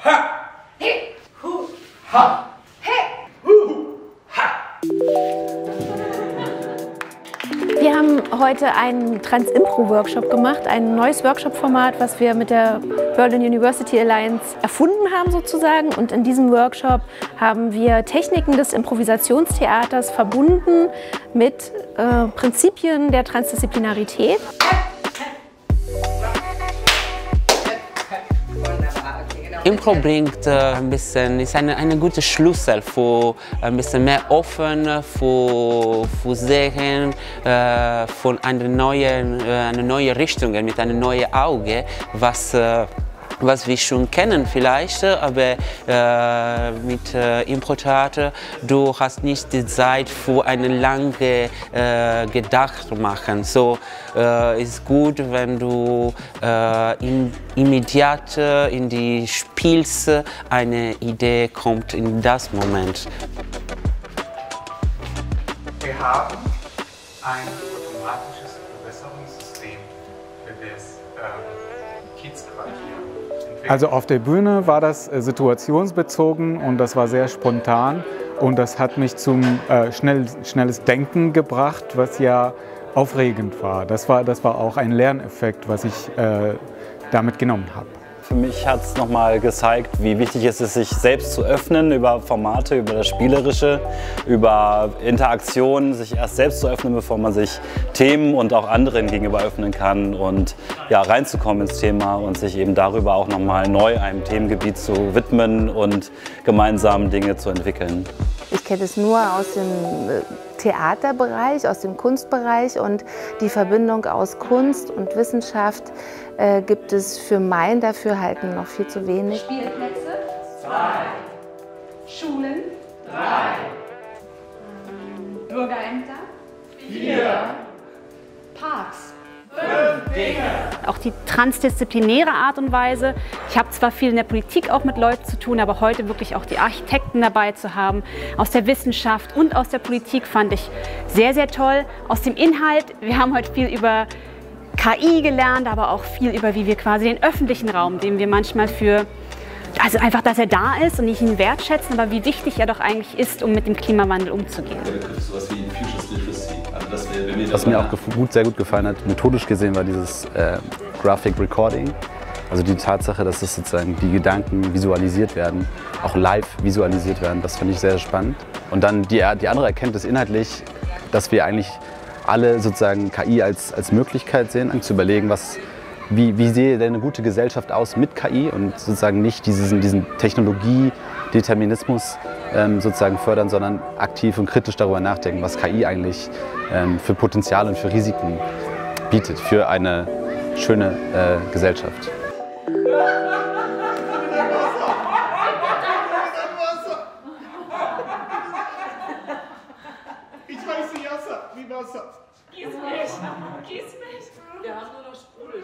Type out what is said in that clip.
Ha! He! Hu! Ha! He! Hu! Ha! Wir haben heute einen Trans-Impro-Workshop gemacht, ein neues Workshop-Format, was wir mit der Berlin University Alliance erfunden haben sozusagen. Und in diesem Workshop haben wir Techniken des Improvisationstheaters verbunden mit Prinzipien der Transdisziplinarität. Impro bringt ist eine gute Schlüssel für ein bisschen mehr offen, für sehen von einer neuen Richtung, mit einem neuen Auge, was wir schon kennen vielleicht, aber mit Impro-Theater, du hast nicht die Zeit für eine lange Gedacht machen. So ist gut, wenn du immediat in die Spiels eine Idee kommt in das Moment. Wir haben ein automatisches Bewässerungssystem für das Kiezquartier. Also auf der Bühne war das situationsbezogen und das war sehr spontan und das hat mich zum schnelles Denken gebracht, was ja aufregend war. Das war auch ein Lerneffekt, was ich damit genommen habe. Für mich hat es nochmal gezeigt, wie wichtig es ist, sich selbst zu öffnen über Formate, über das Spielerische, über Interaktionen, sich erst selbst zu öffnen, bevor man sich Themen und auch anderen gegenüber öffnen kann und ja, reinzukommen ins Thema und sich eben darüber auch nochmal neu einem Themengebiet zu widmen und gemeinsam Dinge zu entwickeln. Ich kenne es nur aus dem Theaterbereich, aus dem Kunstbereich und die Verbindung aus Kunst und Wissenschaft gibt es für mein Dafürhalten noch viel zu wenig. Spielplätze 2, Schulen 3, Bürgerämter 4, Parks 5 Dinge. Auch die transdisziplinäre Art und Weise. Ich habe zwar viel in der Politik auch mit Leuten zu tun, aber heute wirklich auch die Architekten dabei zu haben, aus der Wissenschaft und aus der Politik fand ich sehr, sehr toll. Aus dem Inhalt, wir haben heute viel über KI gelernt, aber auch viel über, wie wir quasi den öffentlichen Raum, den wir manchmal also einfach, dass er da ist und nicht ihn wertschätzen, aber wie wichtig er doch eigentlich ist, um mit dem Klimawandel umzugehen. Was mir auch sehr gut gefallen hat, methodisch gesehen, war dieses Graphic Recording. Also die Tatsache, dass es sozusagen die Gedanken visualisiert werden, auch live visualisiert werden, das fand ich sehr spannend. Und dann die andere Erkenntnis inhaltlich, dass wir eigentlich alle sozusagen KI als Möglichkeit sehen, zu überlegen, wie sehe denn eine gute Gesellschaft aus mit KI und sozusagen nicht diesen Technologie-Determinismus sozusagen fördern, sondern aktiv und kritisch darüber nachdenken, was KI eigentlich für Potenzial und für Risiken bietet für eine schöne Gesellschaft. Ich weiß nicht, wie Wasser. Gieß mich! Gieß mich! Wir haben nur noch Sprudel.